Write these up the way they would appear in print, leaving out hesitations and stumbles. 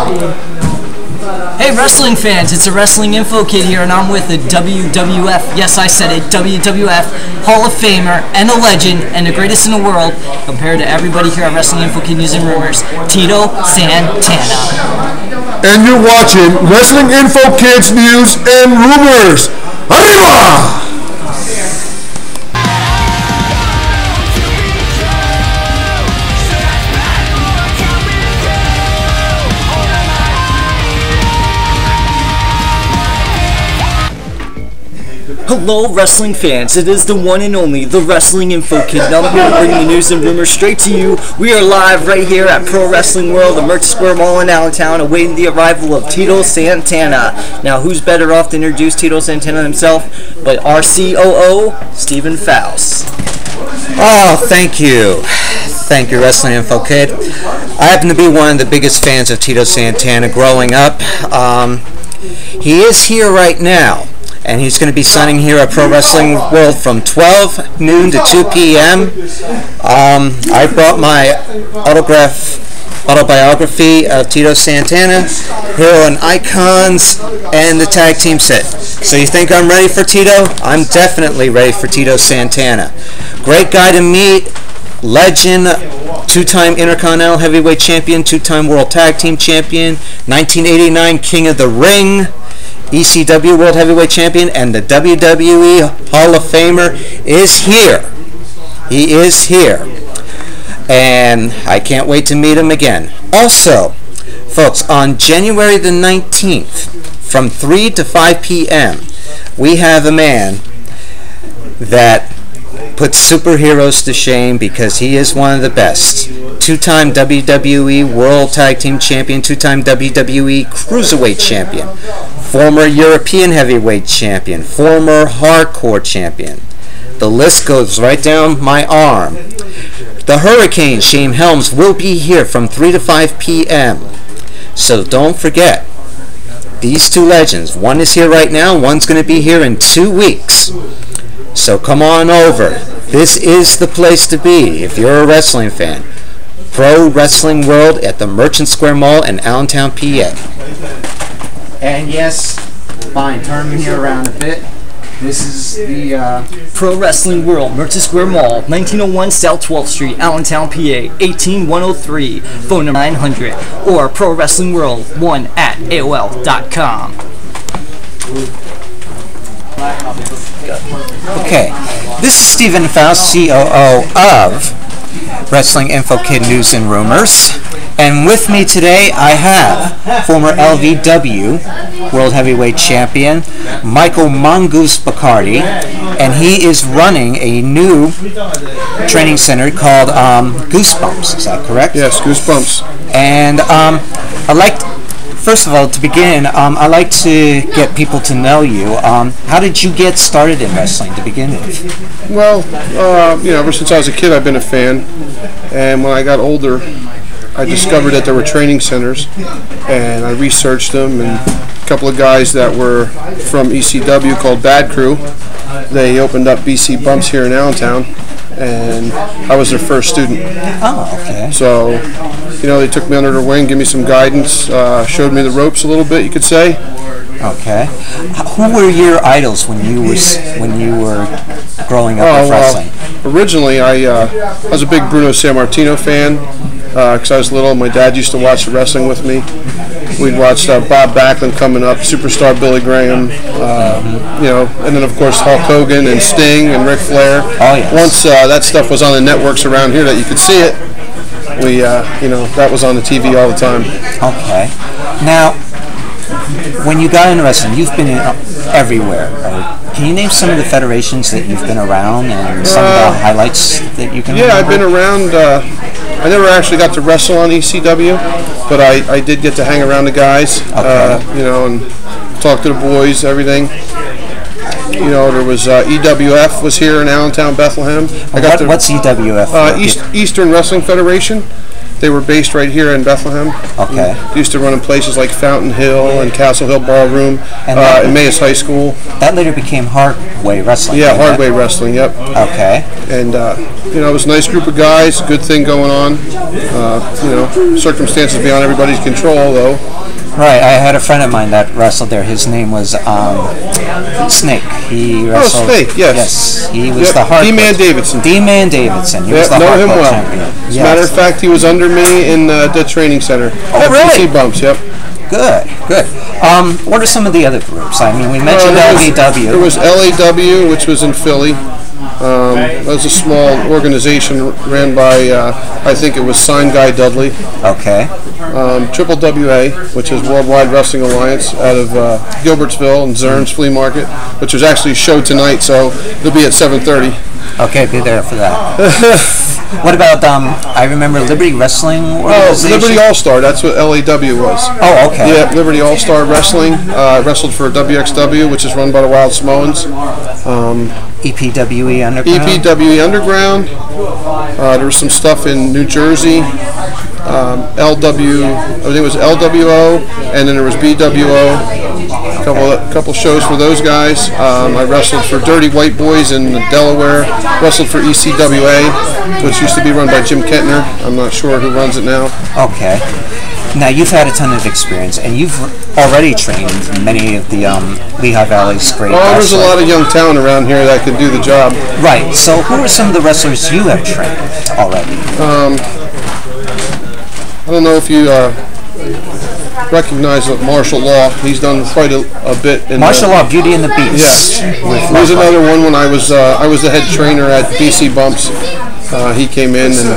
Hey wrestling fans, it's a Wrestling Info Kid here, and I'm with the WWF, yes I said it, WWF Hall of Famer and a legend and the greatest in the world compared to everybody here at Wrestling Info Kid News and Rumors, Tito Santana. And you're watching Wrestling Info Kids News and Rumors. Arriba! Hello wrestling fans, it is the one and only, the Wrestling Info Kid, and I'm here to bring the news and rumors straight to you. We are live right here at Pro Wrestling World, the Merchant Square Mall in Allentown, awaiting the arrival of Tito Santana. Now who's better off to introduce Tito Santana himself but our COO, Stephen Faust. Oh, thank you. Thank you, Wrestling Info Kid. I happen to be one of the biggest fans of Tito Santana growing up. He is here right now, and he's going to be signing here at Pro Wrestling World from 12 noon to 2 p.m. I brought my autobiography of Tito Santana, Hero and Icons, and the tag team set. So you think I'm ready for Tito? I'm definitely ready for Tito Santana. Great guy to meet, legend, two-time Intercontinental Heavyweight Champion, two-time World Tag Team Champion, 1989 King of the Ring, ECW World Heavyweight Champion, and the WWE Hall of Famer is here. He is here. And I can't wait to meet him again. Also, folks, on January the 19th, from 3 to 5 p.m., we have a man that puts superheroes to shame because he is one of the best. Two-time WWE World Tag Team Champion, two-time WWE Cruiserweight Champion, former European Heavyweight Champion, former Hardcore Champion. The list goes right down my arm. The Hurricane, Shane Helms, will be here from 3 to 5 p.m. So don't forget, these two legends, one is here right now, one's going to be here in 2 weeks. So come on over. This is the place to be if you're a wrestling fan. Pro Wrestling World at the Merchant Square Mall in Allentown, PA. And yes, fine, turn me here around a bit. This is the Pro Wrestling World, Merchant Square Mall, 1901 South 12th Street, Allentown, PA, 18103, phone number 900, or Pro Wrestling World 1 at AOL.com. Okay, this is Stephen Faust, COO of Wrestling Info Kid News and Rumors, and with me today I have former LVW World Heavyweight Champion Michael Mongoose Bacardi, and he is running a new training center called Goosebumps. Is that correct? Yes, Goosebumps. And I'd like first of all, to begin, I like to get people to know you. How did you get started in wrestling to begin with? Well, ever since I was a kid, I've been a fan. And when I got older, I discovered that there were training centers, and I researched them. And a couple of guys that were from ECW called Bad Crew, they opened up BC Bumps here in Allentown, and I was their first student. Oh, okay. So, they took me under their wing, gave me some guidance, showed me the ropes a little bit, you could say. Okay. Who were your idols when you were growing up with wrestling? Originally, I was a big Bruno Sammartino fan because I was little. My dad used to watch the wrestling with me. We'd watch Bob Backlund coming up, Superstar Billy Graham, and then of course Hulk Hogan and Sting and Ric Flair. Oh yes. Once that stuff was on the networks around here that you could see it, that was on the TV all the time. Okay. Now, when you got into wrestling, you've been everywhere. Can you name some of the federations that you've been around and some of the highlights that you can remember? Yeah, I've been around. I never actually got to wrestle on ECW, but I did get to hang around the guys, okay. And talk to the boys, everything. There was EWF was here in Allentown, Bethlehem. What's EWF? Eastern Wrestling Federation. They were based right here in Bethlehem. Okay. They used to run in places like Fountain Hill and Castle Hill Ballroom, and Emmaus High School. That later became Hardway Wrestling. Yeah, Hardway Wrestling, yep. Okay. And, it was a nice group of guys, good thing going on. Circumstances beyond everybody's control, though. Right, I had a friend of mine that wrestled there. His name was Snake. He wrestled. Oh, Snake, yes. Yes, he was the hardcore. D-Man Davidson. D-Man Davidson. He was the know him hardcore well. champion. As a matter of fact, he was under me in the training center. Oh, really? PC Bumps, yep. Good, good. What are some of the other groups? I mean, we mentioned LAW. There was LAW, which was in Philly. It was a small organization ran by, I think it was Sign Guy Dudley. Okay. Triple WA, which is Worldwide Wrestling Alliance, out of Gilbertsville and Zern's Flea Market, which was actually a show tonight, so it'll be at 7:30. Okay, be there for that. What about, I remember Liberty Wrestling Organization? Oh, Liberty All-Star, that's what LAW was. Oh, okay. Yeah, Liberty All-Star Wrestling. Wrestled for WXW, which is run by the Wild Samoans. EPWE Underground? EPWE Underground. There was some stuff in New Jersey. LW, I think it was LWO, and then there was BWO. Couple shows for those guys. I wrestled for Dirty White Boys in Delaware. Wrestled for ECWA, which used to be run by Jim Kentner. I'm not sure who runs it now. Okay. Now you've had a ton of experience, and you've already trained many of the Lehigh Valley's great wrestlers. There's a lot of young talent around here that could do the job. Right. So who are some of the wrestlers you have trained already? I don't know if you recognize Martial Law. He's done quite a bit. In Martial Law, Beauty and the Beast. Yeah. He was another one when I was the head trainer at BC Bumps. He came in and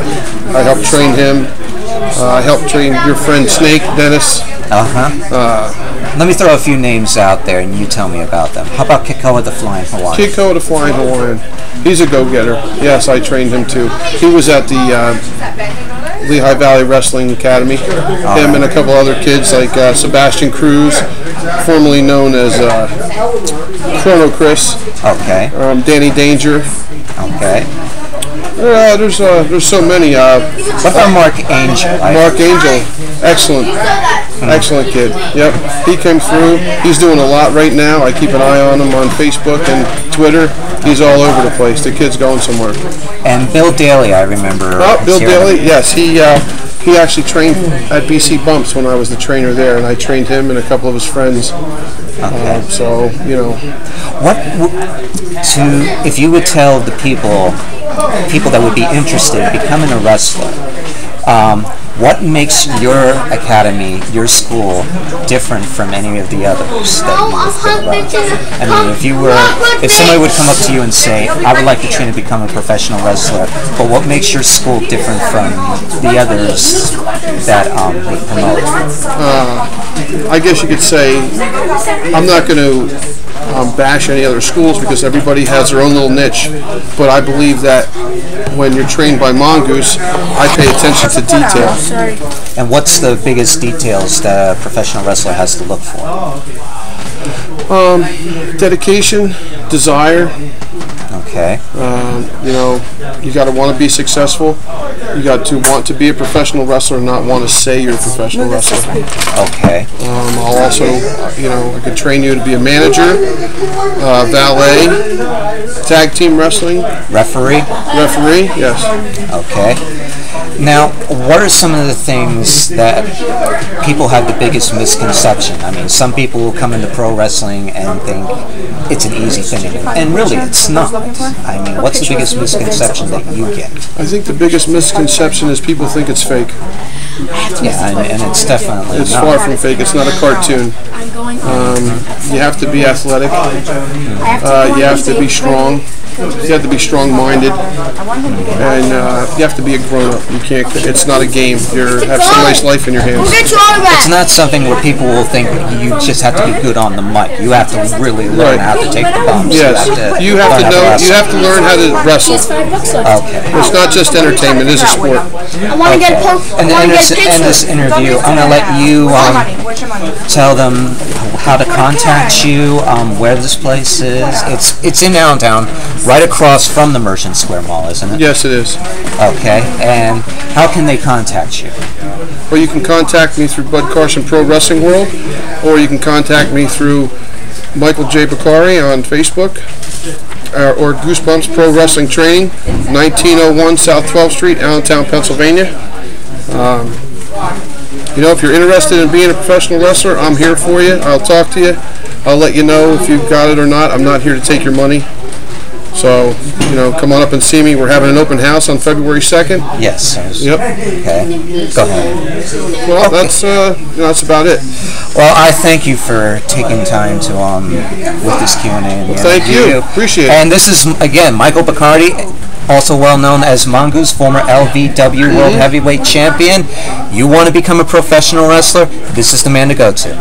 I helped train him. I helped train your friend Snake, Dennis. Let me throw a few names out there and you tell me about them. How about Kiko the Flying Hawaiian? Kiko the Flying Hawaiian. He's a go-getter. Yes, I trained him too. He was at the Lehigh Valley Wrestling Academy. Him and a couple other kids like Sebastian Cruz, formerly known as Chrono Chris. Okay. Danny Danger. Okay. There's so many. What about Mark Angel? Mark Angel, excellent kid. Yep, he came through. He's doing a lot right now. I keep an eye on him on Facebook and Twitter. He's all over the place. The kid's going somewhere. And Bill Daly, I remember. Oh, Bill Daly, yes. He actually trained at BC Bumps when I was the trainer there, and I trained him and a couple of his friends. Okay. So, you know. If you would tell the people that would be interested in becoming a wrestler, what makes your academy, your school, different from any of the others that you would put around? I mean, if somebody would come up to you and say, I would like to train to become a professional wrestler, but what makes your school different from the others that would promote? I guess you could say, I'm not going to bash any other schools because everybody has their own little niche, but I believe that when you're trained by Mongoose, I pay attention to detail. And what's the biggest details that a professional wrestler has to look for? Dedication, desire. Okay. You know, you got to want to be successful. You got to want to be a professional wrestler and not want to say you're a professional wrestler. Okay. I'll also, I could train you to be a manager, valet, tag team wrestling. Referee? Referee, yes. Okay. Now, what are some of the things that people have the biggest misconception? I mean, some people will come into pro wrestling and think it's an easy thing, and really it's not. I mean, what's the biggest misconception that you get? I think the biggest misconception is people think it's fake. Yeah, and it's definitely It's not. far from fake. It's not a cartoon. You have to be athletic. You have to be strong. You have to be strong-minded, and you have to be a grown-up. You can't. It's not a game. You have somebody's life in your hands. It's not something where people will think you just have to be good on the mic. You have to really learn how to take the bumps. Yes, you have to know. You have to learn how to wrestle. Okay. It's not just entertainment. It is a sport. Okay. And in this interview, I'm going to let you tell them how to contact you, where this place is. It's in Allentown, right across from the Merchant Square Mall, isn't it? Yes, it is. Okay. And how can they contact you? Well, you can contact me through Bud Carson Pro Wrestling World, or you can contact me through Michael J. Bakari on Facebook, or Goosebumps Pro Wrestling Training, 1901 South 12th Street, Allentown, Pennsylvania. if you're interested in being a professional wrestler, I'm here for you. I'll talk to you. I'll let you know if you've got it or not. I'm not here to take your money. So, come on up and see me. We're having an open house on February 2nd. Yes. Yep. Okay. Go ahead. Well, that's about it. Well, I thank you for taking time to with this Q&A. Well, thank you. Appreciate it. And this is again Michael Bacardi, also well known as Mongoose, former LVW World Heavyweight Champion. You want to become a professional wrestler? This is the man to go to.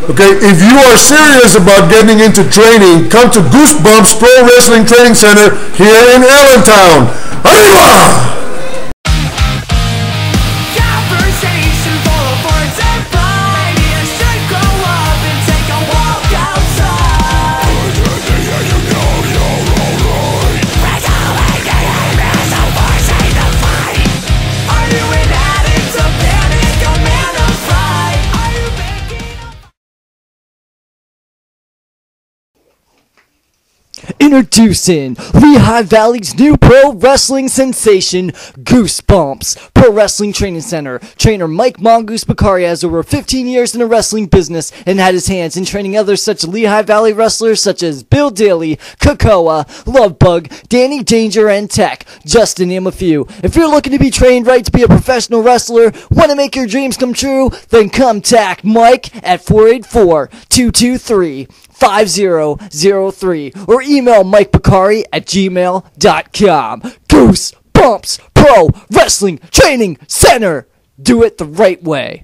Okay, if you are serious about getting into training, come to Goosebumps Pro Wrestling Training Center here in Allentown. Arriba! Introducing Lehigh Valley's new pro wrestling sensation, Goosebumps Pro Wrestling Training Center. Trainer Mike Mongoose Bacardi has over 15 years in the wrestling business and had his hands in training others such Lehigh Valley wrestlers such as Bill Daly, Kakoa, Lovebug, Danny Danger, and Tech, just to name a few. If you're looking to be trained right to be a professional wrestler, want to make your dreams come true, then contact Mike at 484-223-5003 or email mikebakari@gmail.com. Goosebumps Pro Wrestling Training Center. Do it the right way.